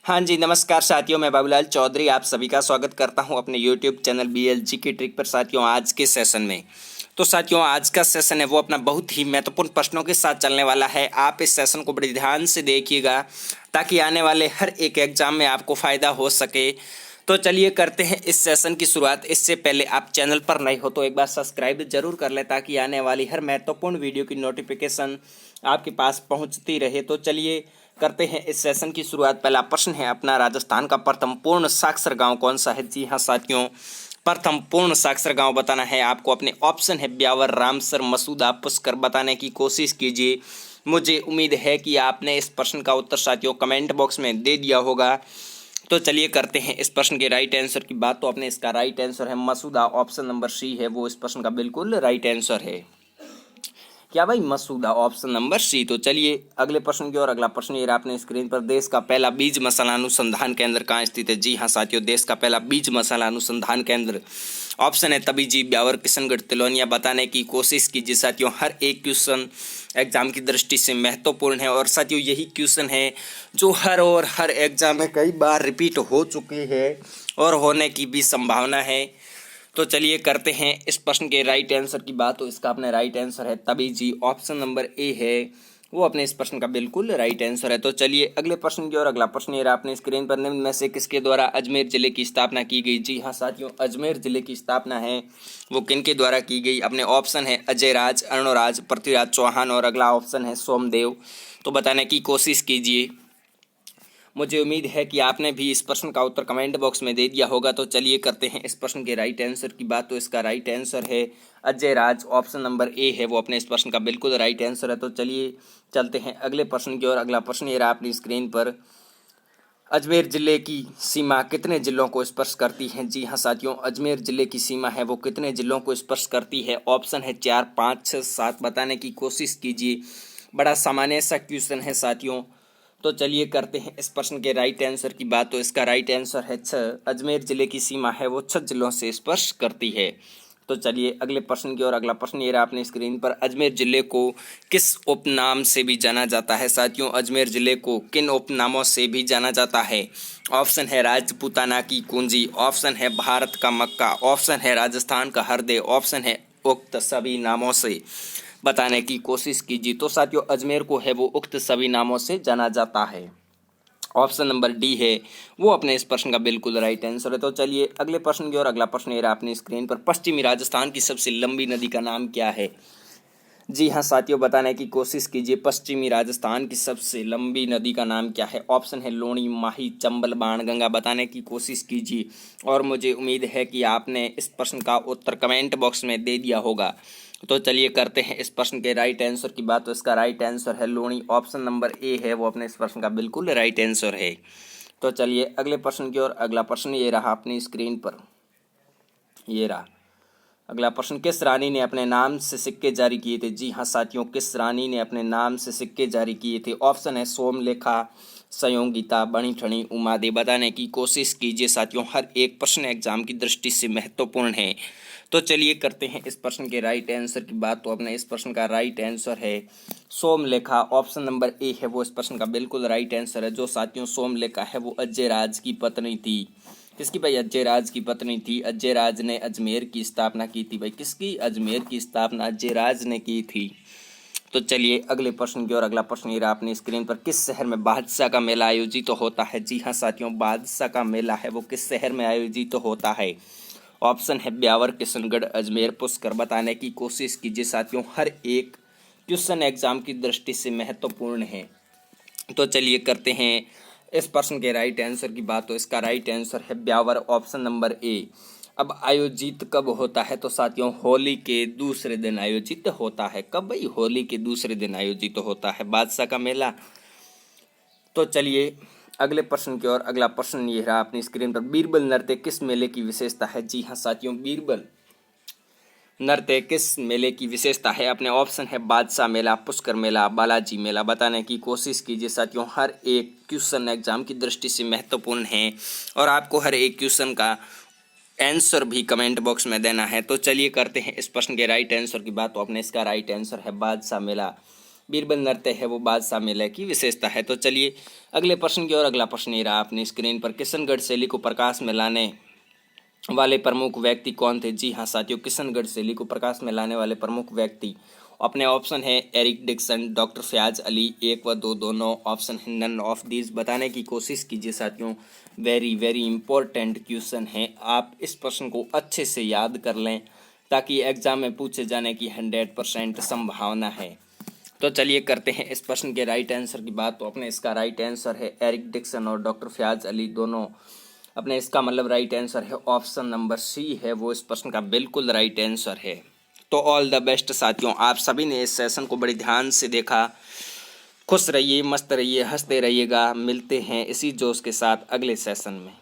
हाँ जी, नमस्कार साथियों, मैं बाबूलाल चौधरी आप सभी का स्वागत करता हूं अपने यूट्यूब चैनल बीएलजी की ट्रिक पर। साथियों, आज के सेशन में तो साथियों आज का सेशन है वो अपना बहुत ही महत्वपूर्ण प्रश्नों के साथ चलने वाला है। आप इस सेशन को बड़े ध्यान से देखिएगा ताकि आने वाले हर एक एग्जाम में आपको फ़ायदा हो सके। तो चलिए करते हैं इस सेशन की शुरुआत। इससे पहले आप चैनल पर नए हो तो एक बार सब्सक्राइब जरूर कर लें ताकि आने वाली हर महत्वपूर्ण वीडियो की नोटिफिकेशन आपके पास पहुंचती रहे। तो चलिए करते हैं इस सेशन की शुरुआत। पहला प्रश्न है अपना, राजस्थान का प्रथम पूर्ण साक्षर गांव कौन सा है? जी हाँ साथियों, प्रथम पूर्ण साक्षर गांव बताना है आपको। अपने ऑप्शन है ब्यावर, रामसर, मसूदा, पुष्कर। बताने की कोशिश कीजिए। मुझे उम्मीद है कि आपने इस प्रश्न का उत्तर साथियों कमेंट बॉक्स में दे दिया होगा। तो चलिए करते हैं इस प्रश्न के राइट आंसर की बात। तो अपने इसका राइट आंसर है मसूदा। ऑप्शन नंबर सी है वो इस प्रश्न का बिल्कुल राइट आंसर है। क्या भाई? मसूदा, ऑप्शन नंबर सी। तो चलिए अगले प्रश्न की ओर। अगला प्रश्न ये रहा अपने स्क्रीन पर, देश का पहला बीज मसाला अनुसंधान केंद्र कहाँ स्थित है? जी हाँ साथियों, देश का पहला बीज मसाला अनुसंधान केंद्र ऑप्शन है तबीजी, ब्यावर, किशनगढ़, तिलौनिया। बताने की कोशिश कीजिए साथियों। हर एक क्वेश्चन एग्जाम की दृष्टि से महत्वपूर्ण है और साथियों यही क्वेश्चन है जो हर एग्जाम में कई बार रिपीट हो चुके हैं और होने की भी संभावना है। तो चलिए करते हैं इस प्रश्न के राइट आंसर की बात। तो इसका अपने राइट आंसर है तबीजी। ऑप्शन नंबर ए है वो अपने इस प्रश्न का बिल्कुल राइट आंसर है। तो चलिए अगले प्रश्न की ओर। अगला प्रश्न ये रहा अपने स्क्रीन पर, निम्न में से किसके द्वारा अजमेर जिले की स्थापना की गई? जी हाँ साथियों, अजमेर जिले की स्थापना है वो किनके द्वारा की गई? अपने ऑप्शन है अजय राज, अरुणराज, पृथ्वीराज चौहान और अगला ऑप्शन है सोमदेव। तो बताने की कोशिश कीजिए। मुझे उम्मीद है कि आपने भी इस प्रश्न का उत्तर कमेंट बॉक्स में दे दिया होगा। तो चलिए करते हैं इस प्रश्न के राइट आंसर की बात। तो इसका राइट आंसर है अजय राज। ऑप्शन नंबर ए है वो अपने इस प्रश्न का बिल्कुल राइट आंसर है। तो चलिए चलते हैं अगले प्रश्न की ओर। अगला प्रश्न ये रहा अपनी स्क्रीन पर, अजमेर जिले की सीमा कितने जिलों को स्पर्श करती है? जी हाँ साथियों, अजमेर जिले की सीमा है वो कितने जिलों को स्पर्श करती है? ऑप्शन है 4, 5, 6, 7। बताने की कोशिश कीजिए। बड़ा सामान्य सा क्वेश्चन है साथियों। तो चलिए करते हैं इस प्रश्न के राइट आंसर की बात। तो इसका राइट आंसर है 6। अजमेर जिले की सीमा है वो 6 जिलों से स्पर्श करती है। तो चलिए अगले प्रश्न की ओर। अगला प्रश्न ये रहा अपने स्क्रीन पर, अजमेर जिले को किस उपनाम से भी जाना जाता है? साथियों, अजमेर जिले को किन उपनामों से भी जाना जाता है? ऑप्शन है राजपूताना की कुंजी, ऑप्शन है भारत का मक्का, ऑप्शन है राजस्थान का हृदय, ऑप्शन है उक्त सभी नामों से। बताने की कोशिश कीजिए। तो साथियों अजमेर को है वो उक्त सभी नामों से जाना जाता है। ऑप्शन नंबर डी है वो अपने इस प्रश्न का बिल्कुल राइट आंसर है। तो चलिए अगले प्रश्न की ओर। अगला प्रश्न ये रहा अपनी स्क्रीन पर, पश्चिमी राजस्थान की सबसे लंबी नदी का नाम क्या है? जी हाँ साथियों, बताने की कोशिश कीजिए। पश्चिमी राजस्थान की सबसे लंबी नदी का नाम क्या है? ऑप्शन है लूणी, माही, चंबल, बाणगंगा। बताने की कोशिश कीजिए और मुझे उम्मीद है कि आपने इस प्रश्न का उत्तर कमेंट बॉक्स में दे दिया होगा। तो चलिए करते हैं इस प्रश्न के राइट आंसर की बात। तो इसका राइट आंसर है लूणी। ऑप्शन नंबर ए है वो अपने इस प्रश्न का बिल्कुल राइट आंसर है। तो चलिए अगले प्रश्न की ओर। अगला प्रश्न ये रहा अपनी स्क्रीन पर, ये रहा अगला प्रश्न, किस रानी ने अपने नाम से सिक्के जारी किए थे? जी हाँ साथियों, किस रानी ने अपने नाम से सिक्के जारी किए थे? ऑप्शन है सोमलेखा, संयोगिता, बणिठणी, उमादे। बताने की कोशिश कीजिए साथियों। हर एक प्रश्न एग्जाम की दृष्टि से महत्वपूर्ण है। तो चलिए करते हैं इस प्रश्न के राइट आंसर की बात। तो अपने इस प्रश्न का राइट आंसर है सोमलेखा। ऑप्शन नंबर ए है वो इस प्रश्न का बिल्कुल राइट आंसर है। जो साथियों सोमलेखा है वो अजय राज की पत्नी थी। किसकी भाई? अजय राज की पत्नी थी। अजय राज ने अजमेर की स्थापना की थी। भाई किसकी? अजमेर की स्थापना अजय राज ने की थी। तो चलिए अगले प्रश्न की ओर। अगला प्रश्न ये रहा अपनी स्क्रीन पर, किस शहर में बादशाह का मेला आयोजित तो होता है? जी हाँ साथियों, बादशाह का मेला है वो किस शहर में आयोजित तो होता है? ऑप्शन है ब्यावर, किशनगढ़, अजमेर, पुष्कर। बताने की कोशिश कीजिए साथियों। हर एक क्वेश्चन एग्जाम की दृष्टि से महत्वपूर्ण है। तो चलिए करते हैं इस प्रश्न के राइट आंसर की बात। तो इसका राइट आंसर है ब्यावर। Option number A. अब आयोजित कब होता है? तो साथियों होली के दूसरे दिन आयोजित होता है। कब भाई? होली के दूसरे दिन आयोजित होता है बादशाह का मेला। तो चलिए अगले प्रश्न की ओर। अगला प्रश्न ये रहा अपनी स्क्रीन पर, बीरबल नृत्य किस मेले की विशेषता है? जी हाँ साथियों, बीरबल नृत्य किस मेले की विशेषता है? अपने ऑप्शन है बादशाह मेला, पुष्कर मेला, बालाजी मेला। बताने की कोशिश कीजिए साथियों। हर एक क्वेश्चन एग्जाम की दृष्टि से महत्वपूर्ण है और आपको हर एक क्वेश्चन का आंसर भी कमेंट बॉक्स में देना है। तो चलिए करते हैं इस प्रश्न के राइट आंसर की बात। तो अपने इसका राइट आंसर है बादशाह मेला। बीरबल नृत्य है वो बादशाह मेले की विशेषता है। तो चलिए अगले प्रश्न की ओर। अगला प्रश्न ये रहा अपनी स्क्रीन पर, किशनगढ़ शैली को प्रकाश में लाने वाले प्रमुख व्यक्ति कौन थे? जी हाँ साथियों, किशनगढ़ शैली को प्रकाश में लाने वाले प्रमुख व्यक्ति अपने ऑप्शन है Eric Dixon, doctor Fayaz Ali, 1 व 2 दोनों ऑप्शन है नन ऑफ दीज। बताने की कोशिश कीजिए साथियों, वेरी वेरी इंपॉर्टेंट क्वेश्चन है, आप इस प्रश्न को अच्छे से याद कर लें ताकि एग्जाम में पूछे जाने की 100% संभावना है। तो चलिए करते हैं इस प्रश्न के राइट आंसर की बात। तो अपने इसका राइट आंसर है एरिक डिक्सन और डॉक्टर फयाज अली दोनों। अपने इसका मतलब राइट आंसर है ऑप्शन नंबर सी है वो इस प्रश्न का बिल्कुल राइट आंसर है। तो ऑल द बेस्ट साथियों, आप सभी ने इस सेशन को बड़ी ध्यान से देखा। खुश रहिए, मस्त रहिए, हंसते रहिएगा। मिलते हैं इसी जोश के साथ अगले सेशन में।